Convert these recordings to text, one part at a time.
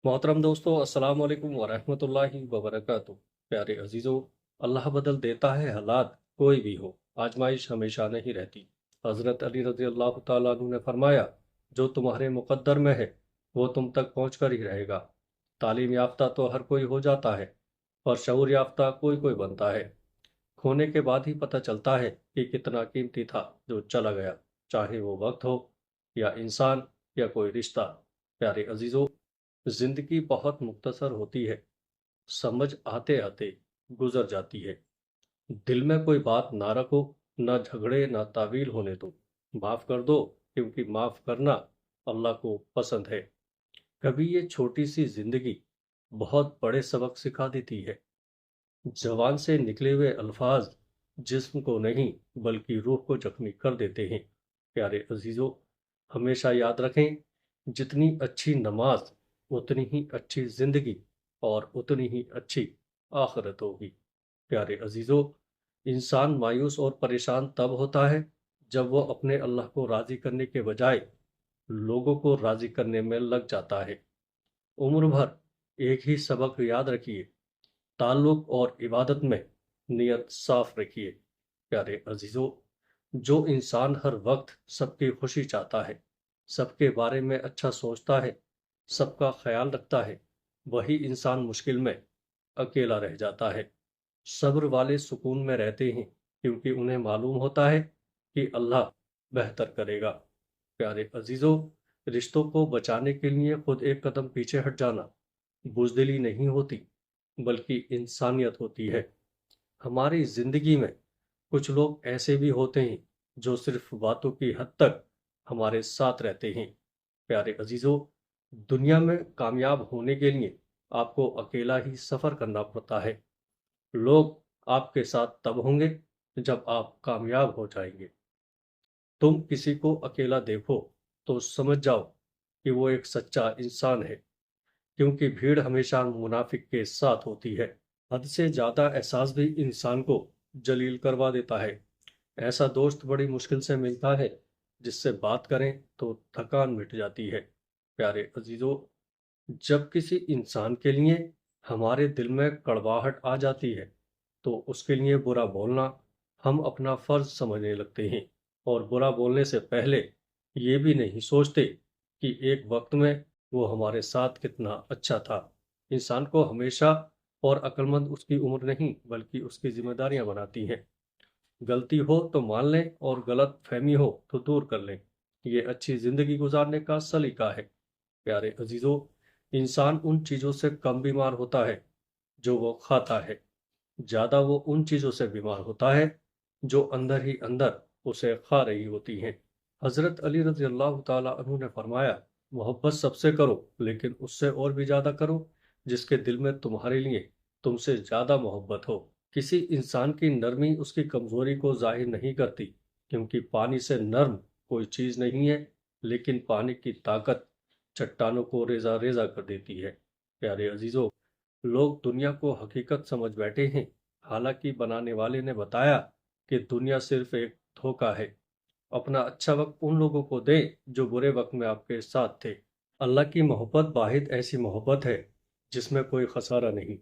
मोहतरम दोस्तों, अस्सलाम वालेकुम वरहमतुल्लाहि वबरकातुह। प्यारे अजीजों, अल्लाह बदल देता है हालात, कोई भी हो, आजमाइश हमेशा नहीं रहती। हजरत अली रजी अल्लाह तआला अन्हु ने फरमाया, जो तुम्हारे मुकद्दर में है वो तुम तक पहुँच कर ही रहेगा। तालीम याफ्ता तो हर कोई हो जाता है, पर शऊर याफ्ता कोई कोई बनता है। खोने के बाद ही पता चलता है कि कितना कीमती था जो चला गया, चाहे वो वक्त हो या इंसान या कोई रिश्ता। प्यारे अजीजों, जिंदगी बहुत मुख्तसर होती है, समझ आते आते गुजर जाती है। दिल में कोई बात ना रखो, ना झगड़े ना तावील होने दो। माफ कर दो, क्योंकि माफ करना अल्लाह को पसंद है। कभी ये छोटी सी जिंदगी बहुत बड़े सबक सिखा देती है। जवान से निकले हुए अल्फाज जिस्म को नहीं बल्कि रूह को जख्मी कर देते हैं। प्यारे अजीजों, हमेशा याद रखें, जितनी अच्छी नमाज उतनी ही अच्छी जिंदगी और उतनी ही अच्छी आखिरत होगी। प्यारे अजीजों, इंसान मायूस और परेशान तब होता है जब वो अपने अल्लाह को राजी करने के बजाय लोगों को राजी करने में लग जाता है। उम्र भर एक ही सबक याद रखिए, ताल्लुक और इबादत में नियत साफ रखिए। प्यारे अजीजों, जो इंसान हर वक्त सबकी खुशी चाहता है, सबके बारे में अच्छा सोचता है, सबका ख्याल रखता है, वही इंसान मुश्किल में अकेला रह जाता है। सब्र वाले सुकून में रहते हैं, क्योंकि उन्हें मालूम होता है कि अल्लाह बेहतर करेगा। प्यारे अजीजों, रिश्तों को बचाने के लिए खुद एक कदम पीछे हट जाना बुजदिली नहीं होती, बल्कि इंसानियत होती है। हमारी जिंदगी में कुछ लोग ऐसे भी होते हैं जो सिर्फ बातों की हद तक हमारे साथ रहते हैं। प्यारे अजीजों, दुनिया में कामयाब होने के लिए आपको अकेला ही सफर करना पड़ता है। लोग आपके साथ तब होंगे जब आप कामयाब हो जाएंगे। तुम किसी को अकेला देखो तो समझ जाओ कि वो एक सच्चा इंसान है, क्योंकि भीड़ हमेशा मुनाफिक के साथ होती है। हद से ज्यादा एहसास भी इंसान को जलील करवा देता है। ऐसा दोस्त बड़ी मुश्किल से मिलता है जिससे बात करें तो थकान मिट जाती है। प्यारे अजीजों, जब किसी इंसान के लिए हमारे दिल में कड़वाहट आ जाती है तो उसके लिए बुरा बोलना हम अपना फर्ज समझने लगते हैं, और बुरा बोलने से पहले ये भी नहीं सोचते कि एक वक्त में वो हमारे साथ कितना अच्छा था। इंसान को हमेशा और अक्लमंद उसकी उम्र नहीं बल्कि उसकी जिम्मेदारियां बनाती हैं। गलती हो तो मान लें और गलत फहमी हो तो दूर कर लें। ये अच्छी जिंदगी गुजारने का सलीका है। प्यारे अजीजों, इंसान उन चीजों से कम बीमार होता है जो वो खाता है, ज्यादा वो उन चीजों से बीमार होता है जो अंदर ही अंदर उसे खा रही होती हैं। हजरत अली रजी अल्लाह ताला अन्हु ने फरमाया, मोहब्बत सबसे करो, लेकिन उससे और भी ज्यादा करो जिसके दिल में तुम्हारे लिए तुमसे ज्यादा मोहब्बत हो। किसी इंसान की नरमी उसकी कमजोरी को जाहिर नहीं करती, क्योंकि पानी से नर्म कोई चीज नहीं है, लेकिन पानी की ताकत चट्टानों को रेजा रेजा कर देती है। प्यारे अजीजों, लोग दुनिया को हकीकत समझ बैठे हैं, हालांकि बनाने वाले ने बताया कि दुनिया सिर्फ एक धोखा है। अपना अच्छा वक्त उन लोगों को दें जो बुरे वक्त में आपके साथ थे। अल्लाह की मोहब्बत वाहिद ऐसी मोहब्बत है जिसमें कोई खसारा नहीं।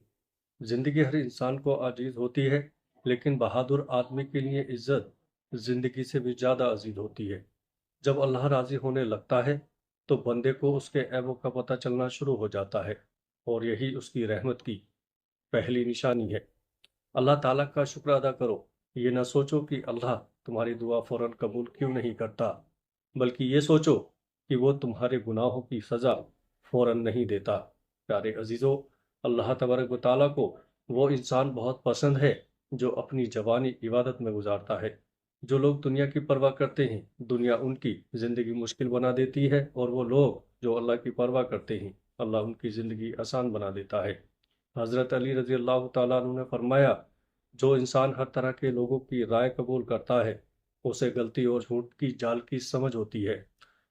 जिंदगी हर इंसान को अजीज होती है, लेकिन बहादुर आदमी के लिए इज्जत जिंदगी से भी ज्यादा अजीज होती है। जब अल्लाह राजी होने लगता है तो बंदे को उसके ऐबों का पता चलना शुरू हो जाता है, और यही उसकी रहमत की पहली निशानी है। अल्लाह ताला का शुक्र अदा करो। ये ना सोचो कि अल्लाह तुम्हारी दुआ फौरन कबूल क्यों नहीं करता, बल्कि ये सोचो कि वो तुम्हारे गुनाहों की सज़ा फौरन नहीं देता। प्यारे अजीज़ों, अल्लाह तबारक व तआला को वो इंसान बहुत पसंद है जो अपनी जवानी इबादत में गुजारता है। जो लोग दुनिया की परवाह करते हैं, दुनिया उनकी ज़िंदगी मुश्किल बना देती है, और वो लोग जो अल्लाह की परवाह करते हैं, अल्लाह उनकी ज़िंदगी आसान बना देता है। हज़रत अली रज़ी अल्लाह तआला अन्हु ने फरमाया, जो इंसान हर तरह के लोगों की राय कबूल करता है, उसे गलती और झूठ की जाल की समझ होती है।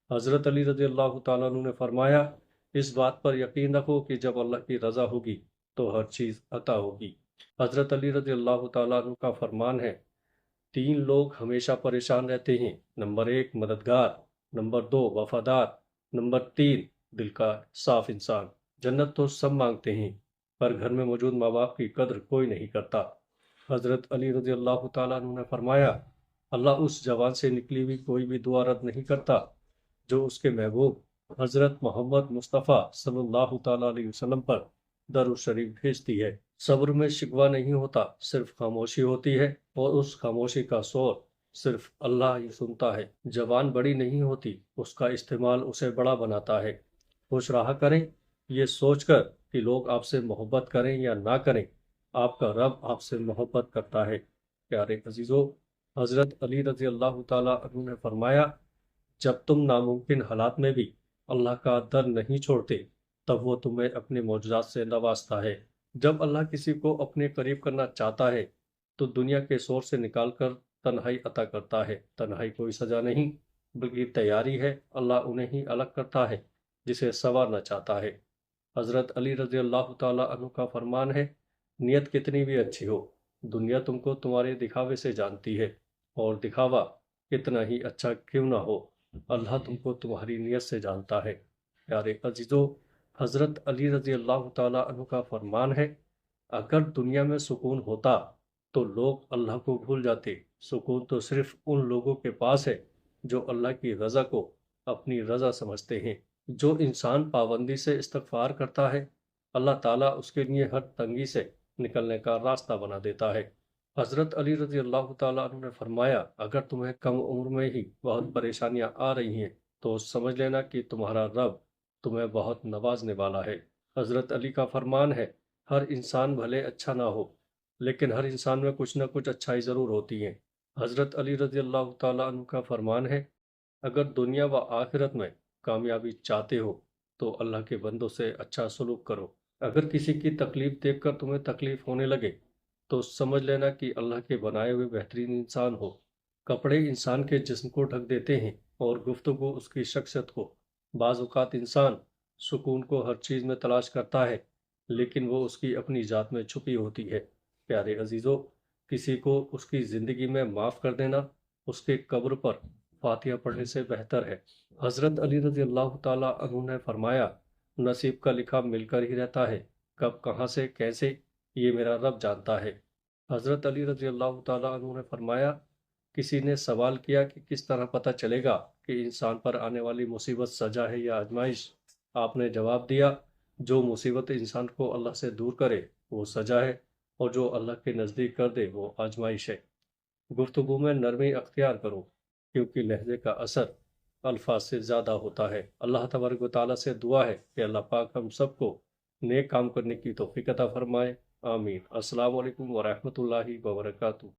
हज़रत अली रज़ी अल्लाह तआला अन्हु ने फरमाया, इस बात पर यकीन रखो कि जब अल्लाह की रज़ा होगी तो हर चीज़ अता होगी। हज़रत अली रज़ी अल्लाह तआला अन्हु का फरमान है, तीन लोग हमेशा परेशान रहते हैं, नंबर एक मददगार, नंबर दो वफादार, नंबर तीन दिल का साफ इंसान। जन्नत तो सब मांगते हैं, पर घर में मौजूद माँ बाप की कद्र कोई नहीं करता। हजरत अली रजी अल्लाह ताला अन्हु ने फरमाया, अल्लाह उस जवान से निकली हुई कोई भी दुआ रद्द नहीं करता जो उसके महबूब हजरत मोहम्मद मुस्तफ़ा सल्लल्लाहु ताला अलैहि वसल्लम पर दरूद शरीफ भेजती है। सब्र में शिकवा नहीं होता, सिर्फ खामोशी होती है, और उस खामोशी का शोर सिर्फ अल्लाह ही सुनता है। जबान बड़ी नहीं होती, उसका इस्तेमाल उसे बड़ा बनाता है। खुश रहा करें, ये सोचकर कि लोग आपसे मोहब्बत करें या ना करें, आपका रब आपसे मोहब्बत करता है। प्यारे अजीजों, हजरत अली रजी अल्लाह ताला अन्हु ने फरमाया, जब तुम नामुमकिन हालात में भी अल्लाह का दर नहीं छोड़ते, तब वो तुम्हें अपने मौजूदात से नवाजता है। जब अल्लाह किसी को अपने करीब करना चाहता है, तो दुनिया के शोर से निकालकर तन्हाई अता करता है। तन्हाई कोई सजा नहीं, बल्कि तैयारी है। अल्लाह उन्हें ही अलग करता है जिसे संवारना चाहता है। हजरत अली रजी अल्लाह ताला अन्हु का फरमान है, नियत कितनी भी अच्छी हो, दुनिया तुमको तुम्हारे दिखावे से जानती है, और दिखावा कितना ही अच्छा क्यों ना हो, अल्लाह तुमको तुम्हारी नियत से जानता है। प्यारे अजीजों, हजरत अली रजी अल्लाह ताला अन्हु का फरमान है, अगर दुनिया में सुकून होता तो लोग अल्लाह को भूल जाते। सुकून तो सिर्फ उन लोगों के पास है जो अल्लाह की रज़ा को अपनी रज़ा समझते हैं। जो इंसान पाबंदी से इस्तगफार करता है, अल्लाह ताला उसके लिए हर तंगी से निकलने का रास्ता बना देता है। हजरत अली रजी अल्लाह ताला अन्हु ने फरमाया, अगर तुम्हें कम उम्र में ही बहुत परेशानियां आ रही हैं, तो समझ लेना कि तुम्हारा रब तुम्हें बहुत नवाजने वाला है। हजरत अली का फरमान है, हर इंसान भले अच्छा ना हो, लेकिन हर इंसान में कुछ न कुछ अच्छाई ज़रूर होती है। हजरत अली रजी अल्लाह ताला अन्हु का फरमान है, अगर दुनिया व आखिरत में कामयाबी चाहते हो, तो अल्लाह के बंदों से अच्छा सलूक करो। अगर किसी की तकलीफ देखकर तुम्हें तकलीफ होने लगे, तो समझ लेना कि अल्लाह के बनाए हुए बेहतरीन इंसान हो। कपड़े इंसान के जिस्म को ढक देते हैं, और गुफ्तगू उसकी शख्सियत को। बाज़ औक़ात इंसान सुकून को हर चीज़ में तलाश करता है, लेकिन वो उसकी अपनी ज़ात में छुपी होती है। प्यारे अजीज़ों, किसी को उसकी ज़िंदगी में माफ़ कर देना उसके कब्र पर फातिहा पढ़ने से बेहतर है। हज़रत अली रज़ी अल्लाह ताला अन्हु ने फरमाया, नसीब का लिखा मिलकर ही रहता है, कब कहाँ से कैसे ये मेरा रब जानता है। हज़रत अली रज़ी अल्लाह ताला अन्हु ने फरमाया, किसी ने सवाल किया कि किस तरह पता चलेगा कि इंसान पर आने वाली मुसीबत सजा है या आजमाइश। आपने जवाब दिया, जो मुसीबत इंसान को अल्लाह से दूर करे वो सजा है, और जो अल्लाह के नज़दीक कर दे वो आजमाइश है। गुफ्तगू में नरमी अख्तियार करो, क्योंकि लहजे का असर अल्फाज से ज़्यादा होता है। अल्लाह तबारक व तआला से दुआ है कि अल्लाह पाक हम सबको नेक काम करने की तौफीक अता फरमाए। आमीन। अस्सलामु अलैकुम व रहमतुल्लाहि व बरकातुहू।